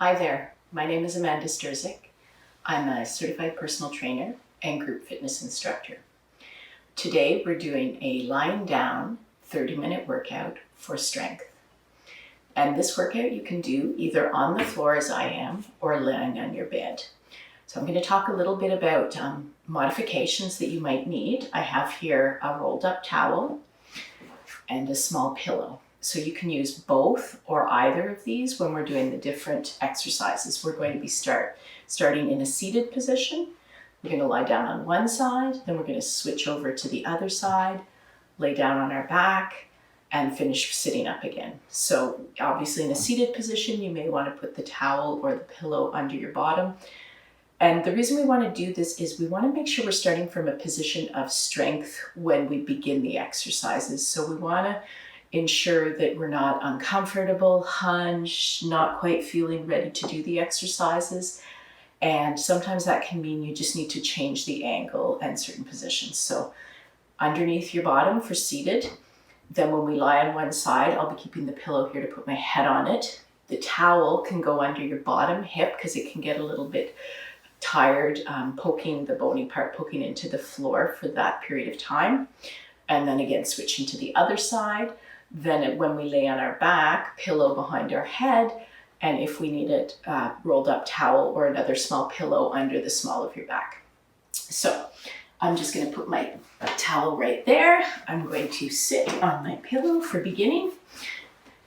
Hi there, my name is Amanda Sturzik. I'm a certified personal trainer and group fitness instructor. Today we're doing a lying down 30-minute workout for strength. And this workout you can do either on the floor as I am or lying on your bed. So I'm going to talk a little bit about modifications that you might need. I have here a rolled up towel and a small pillow. So you can use both or either of these when we're doing the different exercises. We're going to be starting in a seated position. We're going to lie down on one side, then we're going to switch over to the other side, lay down on our back, and finish sitting up again. So obviously in a seated position, you may want to put the towel or the pillow under your bottom. And the reason we want to do this is we want to make sure we're starting from a position of strength when we begin the exercises. So we want to ensure that we're not uncomfortable, hunched, not quite feeling ready to do the exercises. And sometimes that can mean you just need to change the angle and certain positions. So underneath your bottom for seated. Then when we lie on one side, I'll be keeping the pillow here to put my head on it. The towel can go under your bottom hip because it can get a little bit tired, poking the bony part, poking into the floor for that period of time. And then again, switching to the other side. Then when we lay on our back, pillow behind our head, and if we need it, rolled up towel or another small pillow under the small of your back. So I'm just going to put my towel right there. I'm going to sit on my pillow for beginning.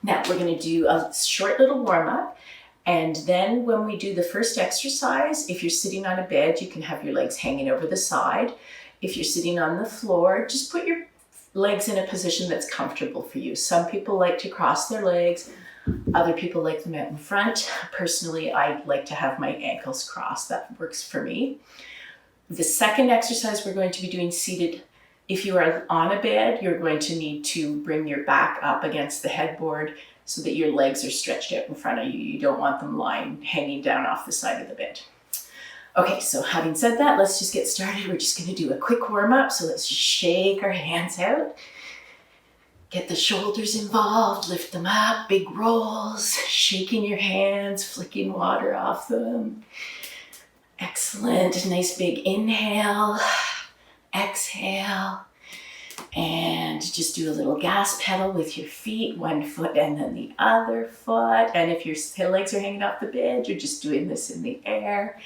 Now we're going to do a short little warm up. And then when we do the first exercise, if you're sitting on a bed, you can have your legs hanging over the side. If you're sitting on the floor, just put your legs in a position that's comfortable for you. Some people like to cross their legs. Other people like them out in front. Personally, I like to have my ankles crossed. That works for me. The second exercise we're going to be doing seated. If you are on a bed, you're going to need to bring your back up against the headboard so that your legs are stretched out in front of you. You don't want them lying, hanging down off the side of the bed. Okay, so having said that, let's just get started. We're just going to do a quick warm up. So let's just shake our hands out. Get the shoulders involved, lift them up, big rolls, shaking your hands, flicking water off them. Excellent, nice big inhale, exhale, and just do a little gas pedal with your feet, one foot and then the other foot. And if your legs are hanging off the bed, you're just doing this in the air.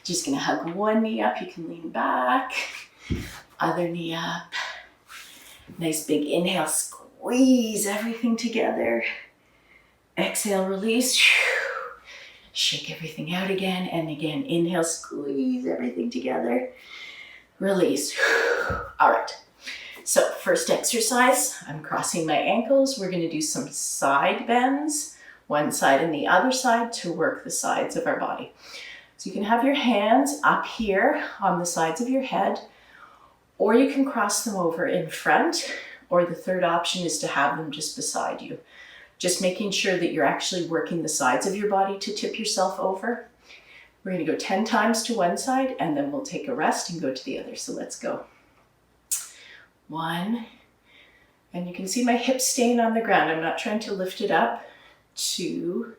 Just gonna hug one knee up, you can lean back, other knee up. Nice big inhale, squeeze everything together. Exhale, release. Shake everything out again. And again, inhale, squeeze everything together. Release. All right. So first exercise, I'm crossing my ankles. We're going to do some side bends, one side and the other side to work the sides of our body. So you can have your hands up here on the sides of your head, or you can cross them over in front, or the third option is to have them just beside you. Just making sure that you're actually working the sides of your body to tip yourself over. We're going to go 10 times to one side, and then we'll take a rest and go to the other. So let's go. 1, and you can see my hips staying on the ground. I'm not trying to lift it up. 2,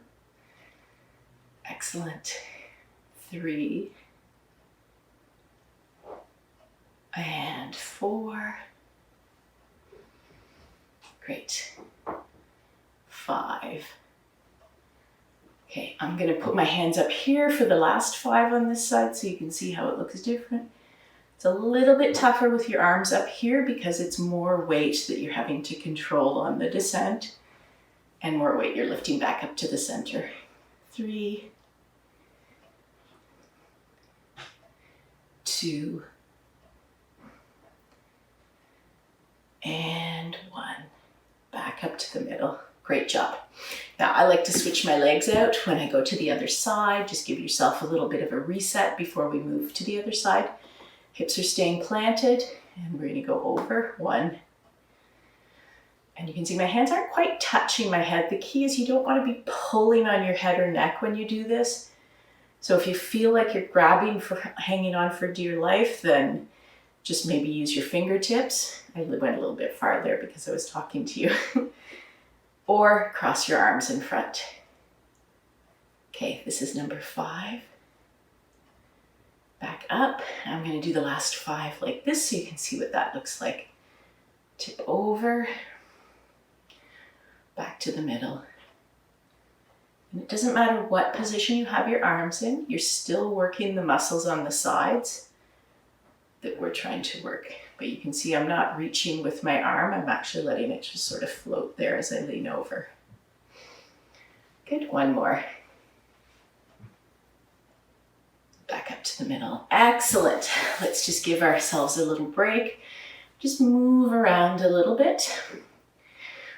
excellent. 3, and 4, great. 5. Okay, I'm going to put my hands up here for the last 5 on this side so you can see how it looks different. It's a little bit tougher with your arms up here because it's more weight that you're having to control on the descent and more weight you're lifting back up to the center. 3, 2, and 1. Back up to the middle. Great job. Now I like to switch my legs out when I go to the other side. Just give yourself a little bit of a reset before we move to the other side. Hips are staying planted, and we're going to go over 1. And you can see my hands aren't quite touching my head. The key is you don't want to be pulling on your head or neck when you do this. So if you feel like you're grabbing for hanging on for dear life, then just maybe use your fingertips. I went a little bit farther because I was talking to you. Or cross your arms in front. Okay, this is number 5. Back up. I'm going to do the last 5 like this so you can see what that looks like. Tip over, back to the middle. And it doesn't matter what position you have your arms in, you're still working the muscles on the sides that we're trying to work. But you can see I'm not reaching with my arm, I'm actually letting it just sort of float there as I lean over. Good, one more. Back up to the middle. Excellent. Let's just give ourselves a little break. Just move around a little bit.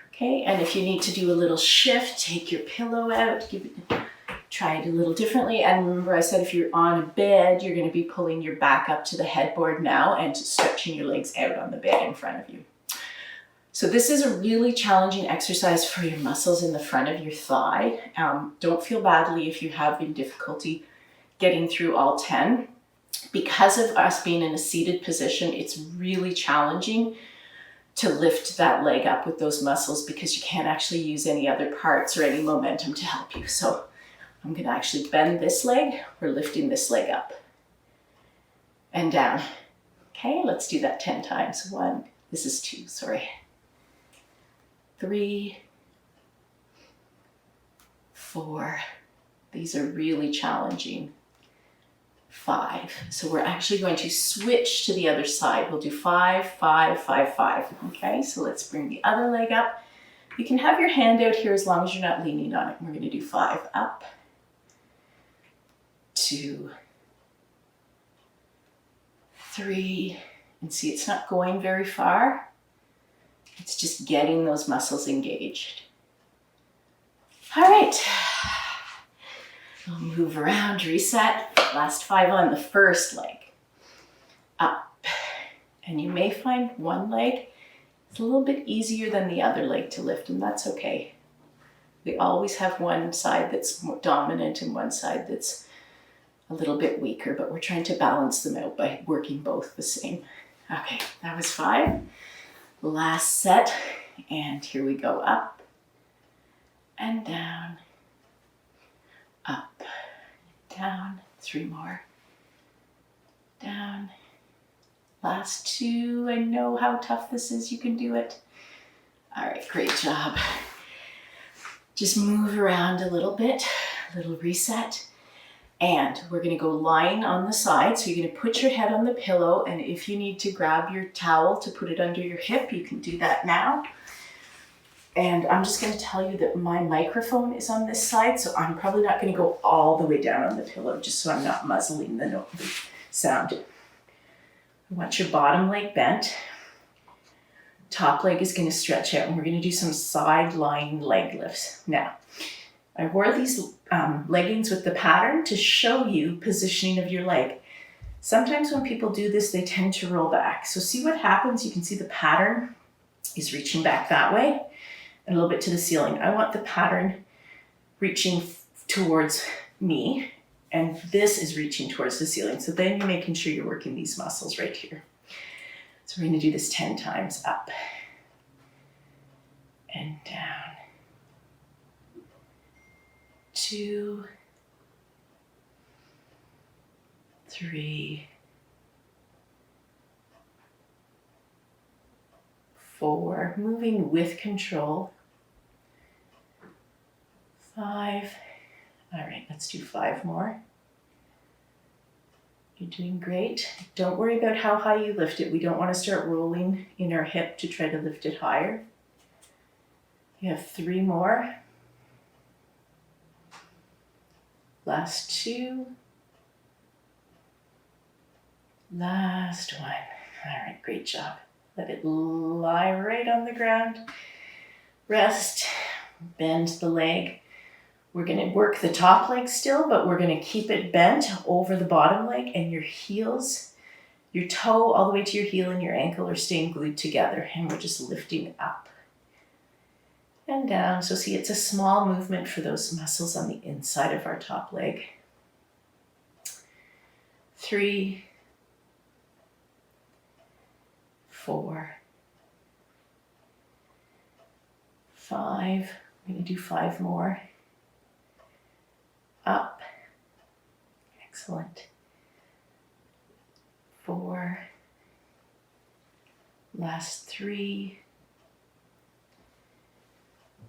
Okay, and if you need to do a little shift, take your pillow out, try it a little differently. And remember I said if you're on a bed, you're going to be pulling your back up to the headboard now and stretching your legs out on the bed in front of you. So this is a really challenging exercise for your muscles in the front of your thigh. Don't feel badly if you're having difficulty getting through all 10. Because of us being in a seated position, it's really challenging to lift that leg up with those muscles because you can't actually use any other parts or any momentum to help you. So I'm going to actually bend this leg. We're lifting this leg up and down. Okay, let's do that 10 times. 1, this is 2, sorry. 3, 4. These are really challenging. 5. So we're actually going to switch to the other side. We'll do 5, 5, 5, 5. Okay, so let's bring the other leg up. You can have your hand out here as long as you're not leaning on it. We're going to do 5 up, 2, 3, and see it's not going very far. It's just getting those muscles engaged. All right. We'll move around, reset. Last 5 on the first leg. Up. And you may find one leg is a little bit easier than the other leg to lift, and that's okay. We always have one side that's more dominant and one side that's a little bit weaker, but we're trying to balance them out by working both the same. Okay, that was 5. Last set, and here we go. Up and down. Up, down, 3 more, down, last 2, I know how tough this is, you can do it. All right, great job. Just move around a little bit, a little reset, and we're gonna go lying on the side, so you're gonna put your head on the pillow, and if you need to grab your towel to put it under your hip, you can do that now. And I'm just going to tell you that my microphone is on this side, so I'm probably not going to go all the way down on the pillow, just so I'm not muzzling the sound. I want your bottom leg bent. Top leg is going to stretch out, and we're going to do some side lying leg lifts. Now, I wore these leggings with the pattern to show you positioning of your leg. Sometimes when people do this, they tend to roll back. So see what happens? You can see the pattern is reaching back that way. And a little bit to the ceiling. I want the pattern reaching towards me, and this is reaching towards the ceiling. So then you're making sure you're working these muscles right here. So we're going to do this 10 times. Up and down. 2, 3, 4, moving with control. 5. All right, let's do 5 more. You're doing great. Don't worry about how high you lift it. We don't want to start rolling in our hip to try to lift it higher. You have 3 more. Last 2. Last 1. All right, great job. Let it lie right on the ground. Rest, bend the leg. We're going to work the top leg still, but we're going to keep it bent over the bottom leg, and your heels, your toe all the way to your heel and your ankle are staying glued together, and we're just lifting up and down. So see, it's a small movement for those muscles on the inside of our top leg. 3, 4, 5. I'm going to do 5 more. up. Excellent. 4. Last 3.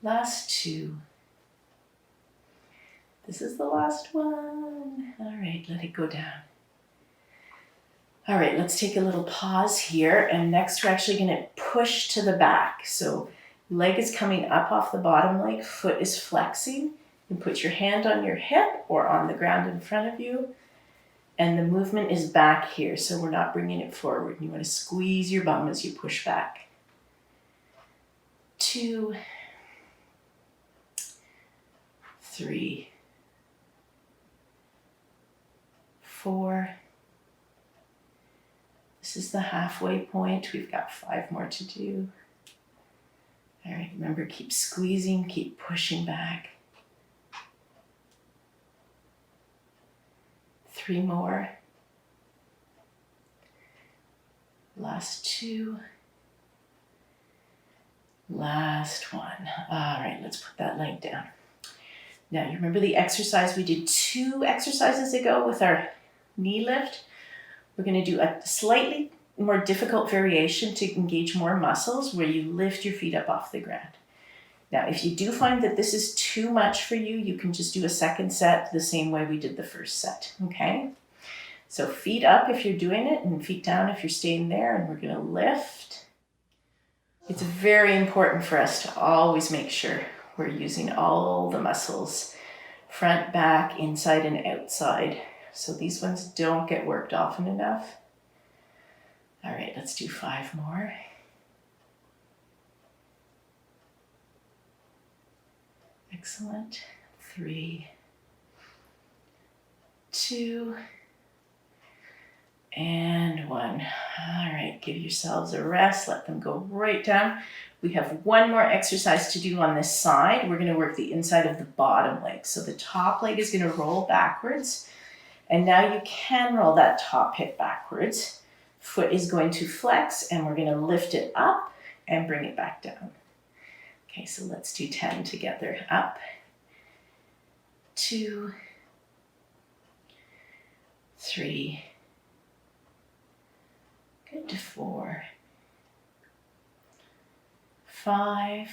Last 2. This is the last one. All right, let it go down. All right, let's take a little pause here. And next we're actually gonna push to the back. So leg is coming up off the bottom leg, foot is flexing. You put your hand on your hip or on the ground in front of you. And the movement is back here, so we're not bringing it forward. You want to squeeze your bum as you push back. 2, 3, 4. This is the halfway point. We've got 5 more to do. All right, remember, keep squeezing, keep pushing back. 3 more. Last 2. Last 1. All right, let's put that leg down. Now, you remember the exercise we did 2 exercises ago with our knee lift? We're going to do a slightly more difficult variation to engage more muscles where you lift your feet up off the ground. Now, if you do find that this is too much for you, you can just do a second set the same way we did the first set, okay? So feet up if you're doing it, and feet down if you're staying there, and we're gonna lift. It's very important for us to always make sure we're using all the muscles, front, back, inside, and outside. So these ones don't get worked often enough. All right, let's do 5 more. Excellent. 3, 2, and 1. All right, give yourselves a rest. Let them go right down. We have 1 more exercise to do on this side. We're going to work the inside of the bottom leg. So the top leg is going to roll backwards. And now you can roll that top hip backwards. Foot is going to flex, and we're going to lift it up and bring it back down. Okay, so let's do 10 together. Up, 2, 3, good, 4, 5.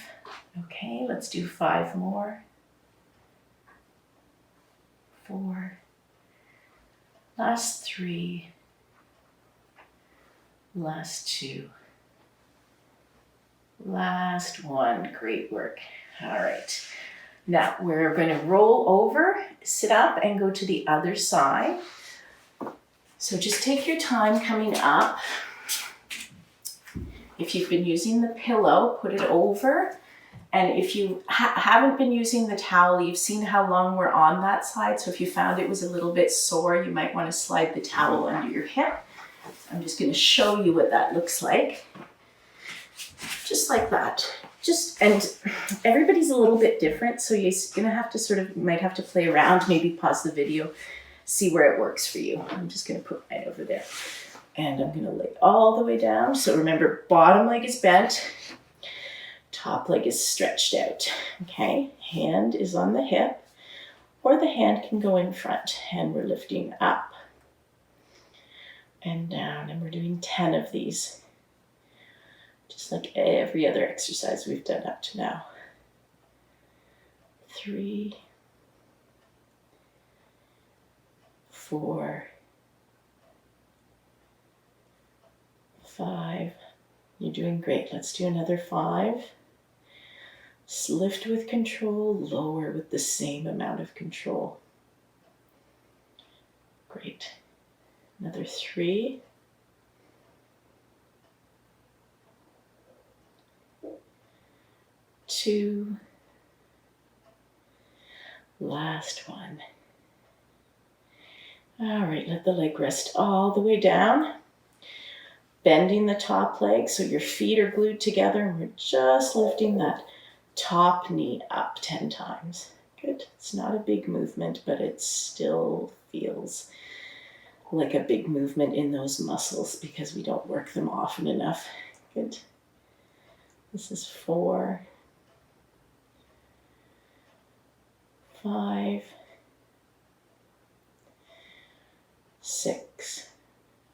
Okay, let's do 5 more. 4, last 3, last 2. Last 1. Great work. All right. Now we're going to roll over, sit up, and go to the other side. So just take your time coming up. If you've been using the pillow, put it over. And if you haven't been using the towel, you've seen how long we're on that side. So if you found it was a little bit sore, you might want to slide the towel under your hip. I'm just going to show you what that looks like. Just like that. And everybody's a little bit different, so you're gonna have to might have to play around, maybe pause the video, see where it works for you. I'm just gonna put mine over there. And I'm gonna lay all the way down. So remember, bottom leg is bent, top leg is stretched out, okay? Hand is on the hip, or the hand can go in front, and we're lifting up and down, and we're doing 10 of these. Just like every other exercise we've done up to now. 3, 4, 5. You're doing great. Let's do another 5. Lift with control, lower with the same amount of control. Great. Another 3. 2, last 1. All right, let the leg rest all the way down. Bending the top leg so your feet are glued together, and we're just lifting that top knee up 10 times. Good. It's not a big movement, but it still feels like a big movement in those muscles because we don't work them often enough. Good. This is 4, 5, 6.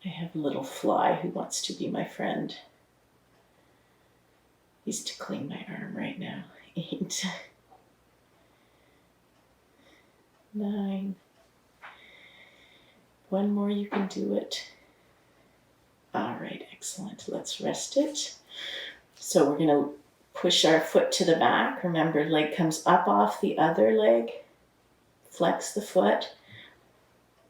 I have a little fly who wants to be my friend. He's tickling my arm right now. 8. 9. One more, you can do it. All right, excellent. Let's rest it. So we're gonna push our foot to the back. Remember, leg comes up off the other leg. Flex the foot.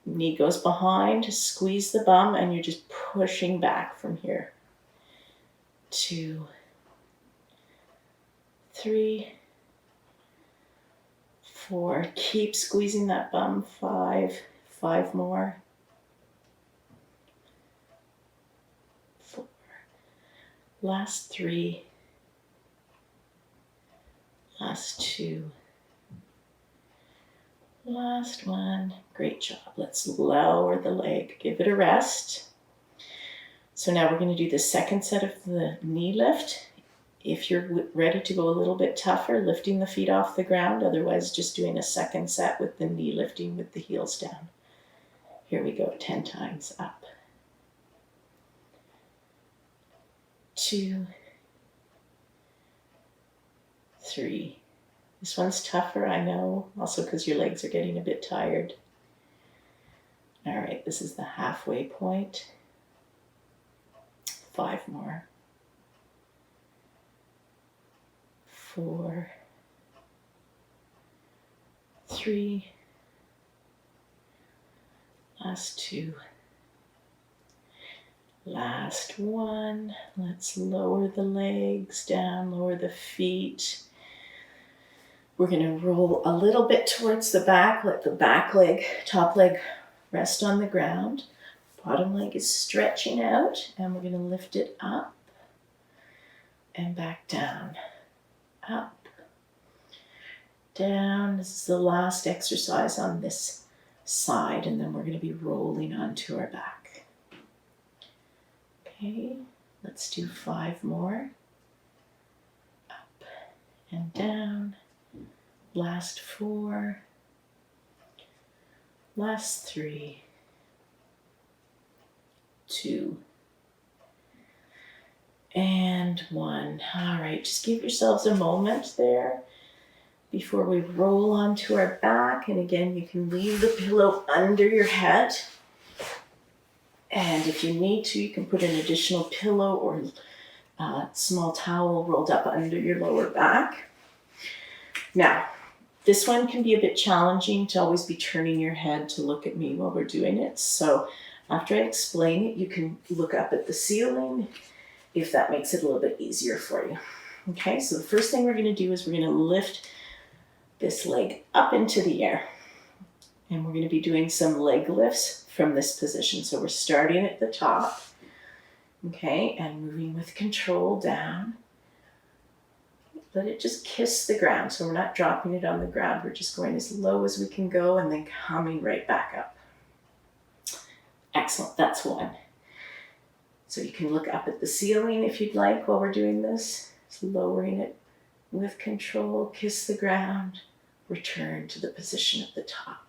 Knee goes behind, squeeze the bum, and you're just pushing back from here. 2, 3, 4. Keep squeezing that bum. 5. 5 more. 4. Last 3. Last 2. Last 1. Great job. Let's lower the leg. Give it a rest. So now we're going to do the second set of the knee lift. If you're ready to go a little bit tougher, lifting the feet off the ground. Otherwise, just doing a second set with the knee lifting with the heels down. Here we go. 10 times up. 2, 3. This one's tougher, I know, also because your legs are getting a bit tired. All right, this is the halfway point. 5 more. 4, 3. Last 2. Last 1. Let's lower the legs down, lower the feet. We're going to roll a little bit towards the back, let the back leg, top leg rest on the ground. Bottom leg is stretching out, and we're going to lift it up and back down. Up, down. This is the last exercise on this side, and then we're going to be rolling onto our back. Okay, let's do 5 more. Up and down. Last 4. Last 3. 2. And 1. All right, just give yourselves a moment there before we roll onto our back. And again, you can leave the pillow under your head. And if you need to, you can put an additional pillow or a small towel rolled up under your lower back. Now, this one can be a bit challenging to always be turning your head to look at me while we're doing it. So after I explain it, you can look up at the ceiling if that makes it a little bit easier for you. Okay, so the first thing we're going to do is we're going to lift this leg up into the air. And we're going to be doing some leg lifts from this position. So we're starting at the top, okay, and moving with control down. Let it just kiss the ground. So we're not dropping it on the ground. We're just going as low as we can go and then coming right back up. Excellent, that's 1. So you can look up at the ceiling if you'd like while we're doing this. Just lowering it with control, kiss the ground, return to the position at the top.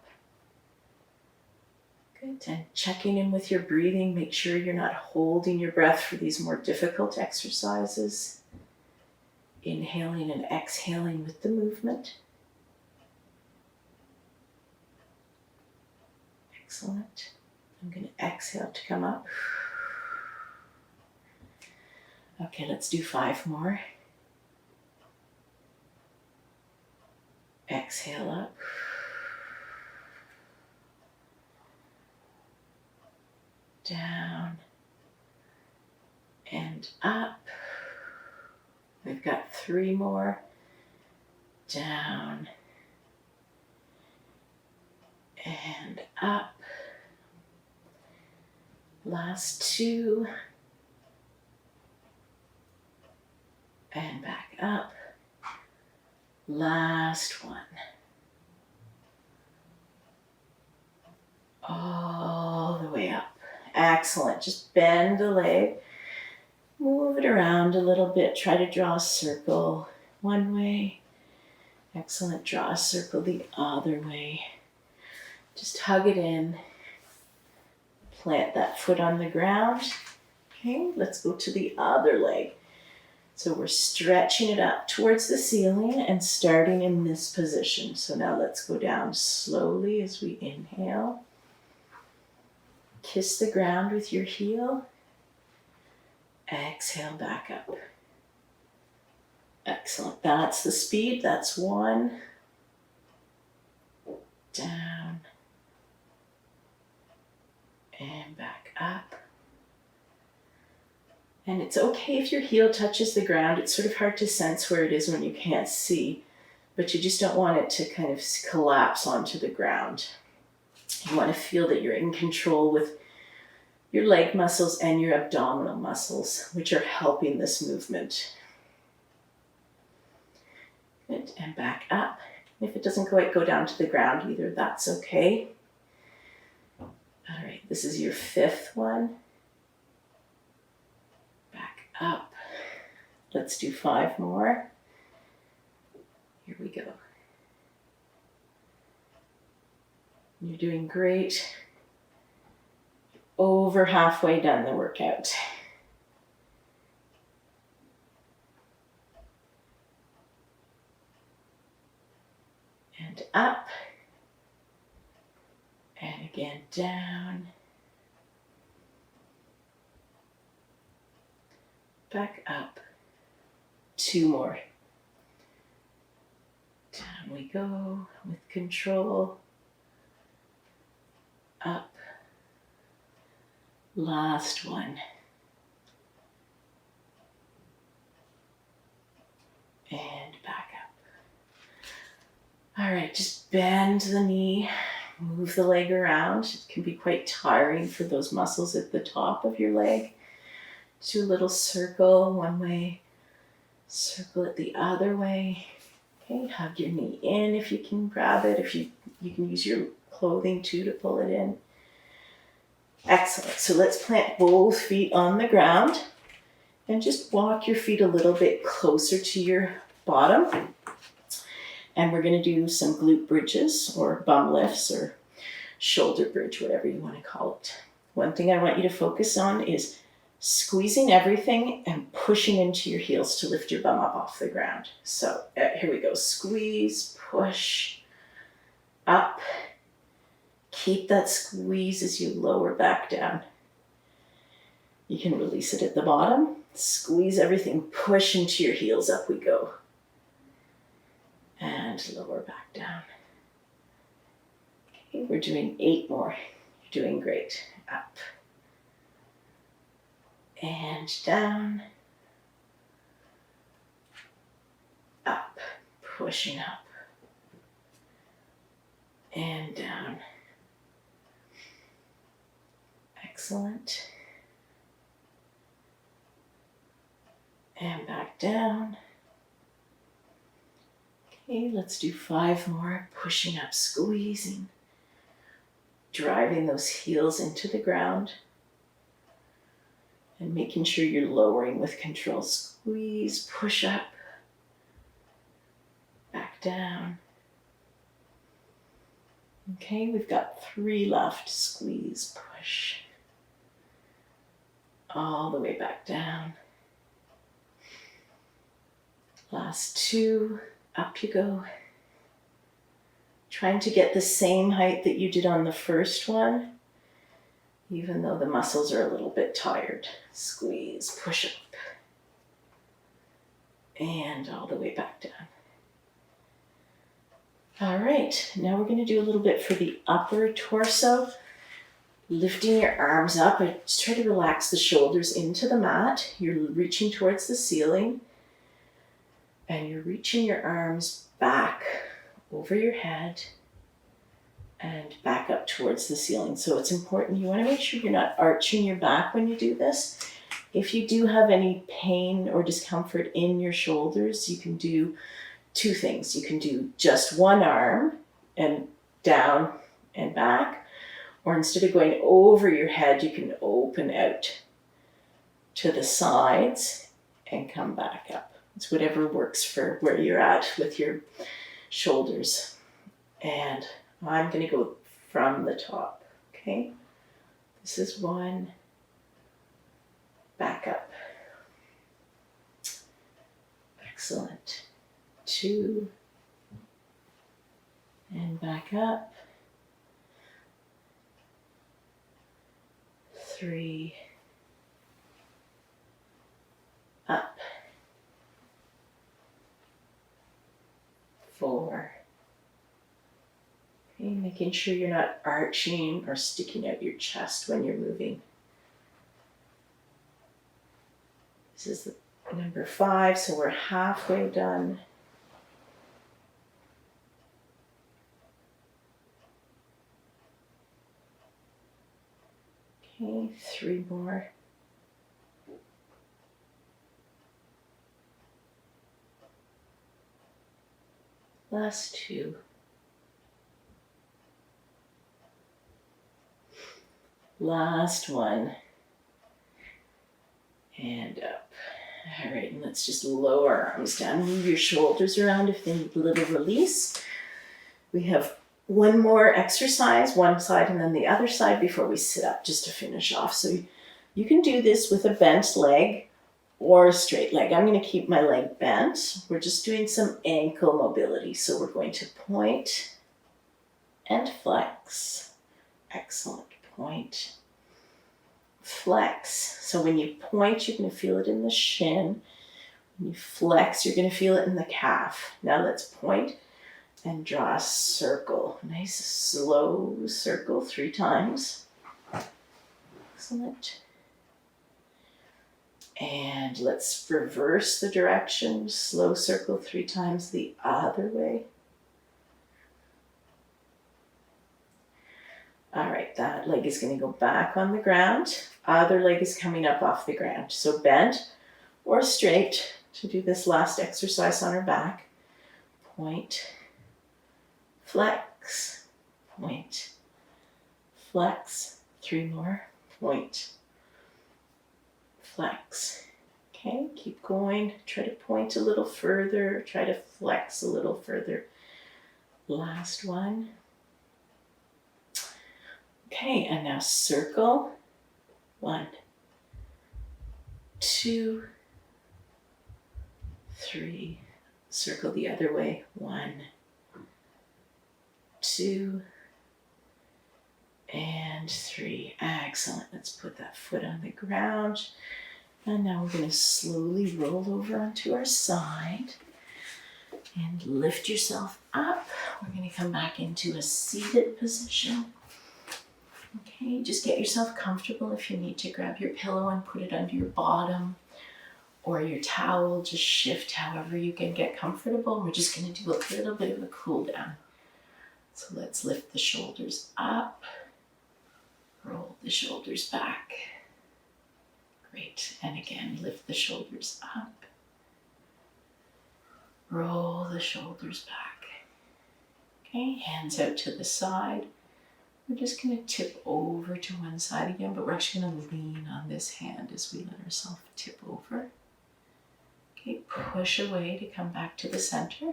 Good, and checking in with your breathing. Make sure you're not holding your breath for these more difficult exercises. Inhaling and exhaling with the movement. Excellent. I'm going to exhale to come up. Okay, let's do 5 more. Exhale up. Down and up. We've got 3 more. Down and up. Last 2. And back up. Last 1. All the way up. Excellent. Just bend the leg. Move it around a little bit. Try to draw a circle one way. Excellent. Draw a circle the other way. Just hug it in. plant that foot on the ground. Okay, let's go to the other leg. So we're stretching it up towards the ceiling and starting in this position. So now let's go down slowly as we inhale. Kiss the ground with your heel. Exhale back up. Excellent. That's the speed. That's 1. Down. And back up. And it's okay if your heel touches the ground. It's sort of hard to sense where it is when you can't see, but you just don't want it to kind of collapse onto the ground. You want to feel that you're in control with your leg muscles and your abdominal muscles, which are helping this movement. Good, and back up. If it doesn't quite go down to the ground either, that's okay. All right, this is your 5th one. Up. Let's do 5 more. Here we go. You're doing great. Over halfway done the workout. And up. And again down. Back up. 2 more. Down we go with control. Up. Last one. And back up. All right, just bend the knee, move the leg around. It can be quite tiring for those muscles at the top of your leg. Do a little circle one way, circle it the other way. Okay, hug your knee in if you can grab it. If you can use your clothing too to pull it in. Excellent. So let's plant both feet on the ground and just walk your feet a little bit closer to your bottom. And we're going to do some glute bridges or bum lifts or shoulder bridge, whatever you want to call it. One thing I want you to focus on is squeezing everything and pushing into your heels to lift your bum up off the ground. So here we go. Squeeze, push, up. Keep that squeeze as you lower back down. You can release it at the bottom. Squeeze everything, push into your heels, up we go. And lower back down. Okay, we're doing 8 more. You're doing great. Up. And down. Up. Pushing up. And down. Excellent. And back down. Okay, let's do 5 more. Pushing up, squeezing. Driving those heels into the ground. And making sure you're lowering with control. Squeeze, push up. Back down. Okay, we've got 3 left. Squeeze, push. All the way back down. Last 2. Up you go. Trying to get the same height that you did on the first one, even though the muscles are a little bit tired. Squeeze, push up. And all the way back down. All right, now we're going to do a little bit for the upper torso. Lifting your arms up. Just try to relax the shoulders into the mat. You're reaching towards the ceiling. And you're reaching your arms back over your head and back up towards the ceiling. So it's important, you want to make sure you're not arching your back when you do this. If you do have any pain or discomfort in your shoulders, you can do 2 things. You can do just one arm and down and back, or instead of going over your head, you can open out to the sides and come back up. It's whatever works for where you're at with your shoulders. And I'm going to go from the top, okay? This is 1. Back up. Excellent. 2. And back up. 3. Up. 4. Okay, making sure you're not arching or sticking out your chest when you're moving. This is the number 5, so we're halfway done. Okay, 3 more. Last 2. Last 1. And up. All right, and let's just lower our arms down. Move your shoulders around if they need a little release. We have 1 more exercise, one side and then the other side before we sit up just to finish off. So you can do this with a bent leg or a straight leg. I'm going to keep my leg bent. We're just doing some ankle mobility. So we're going to point and flex. Excellent. Point, flex. So when you point, you're going to feel it in the shin. When you flex, you're going to feel it in the calf. Now let's point and draw a circle. Nice slow circle 3 times. Excellent. And let's reverse the direction. Slow circle 3 times the other way. All right, that leg is going to go back on the ground. Other leg is coming up off the ground. So bent or straight to do this last exercise on our back. Point, flex, point, flex. 3 more. Point, flex. Okay, keep going. Try to point a little further. Try to flex a little further. Last one. Okay, and now circle. 1, 2, 3. Circle the other way. 1, 2, and 3. Excellent. Let's put that foot on the ground. And now we're going to slowly roll over onto our side and lift yourself up. We're going to come back into a seated position. Okay, just get yourself comfortable. If you need to, grab your pillow and put it under your bottom or your towel. Just shift however you can get comfortable. We're just going to do a little bit of a cool down. So let's lift the shoulders up, roll the shoulders back. Great. And again, lift the shoulders up, roll the shoulders back. Okay, hands out to the side. We're just going to tip over to one side again, but we're actually going to lean on this hand as we let ourselves tip over. Okay, push away to come back to the center.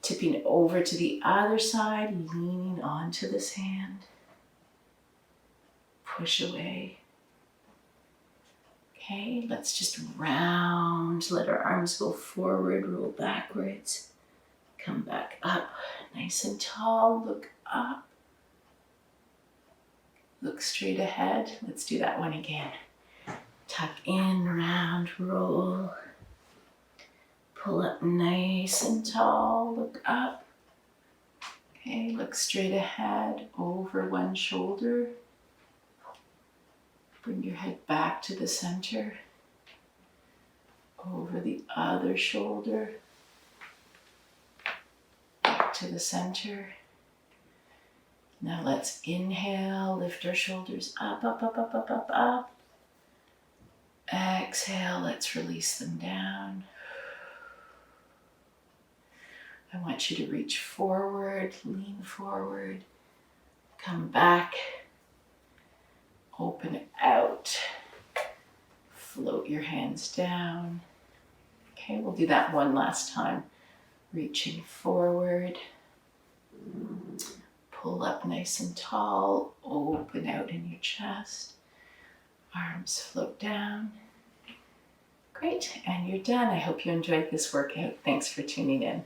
Tipping over to the other side, leaning onto this hand. Push away. Okay, let's just round, let our arms go forward, roll backwards. Come back up, nice and tall, look up. Look straight ahead. Let's do that one again. Tuck in, round, roll. Pull up nice and tall, look up. Okay, look straight ahead, over one shoulder. Bring your head back to the center. Over the other shoulder. Back to the center. Now let's inhale, lift our shoulders up, up, up, up, up, up, up. Exhale, let's release them down. I want you to reach forward, lean forward, come back, open it out, float your hands down. Okay, we'll do that one last time. Reaching forward, Pull up nice and tall, open out in your chest. Arms float down. Great, and you're done. I hope you enjoyed this workout. Thanks for tuning in.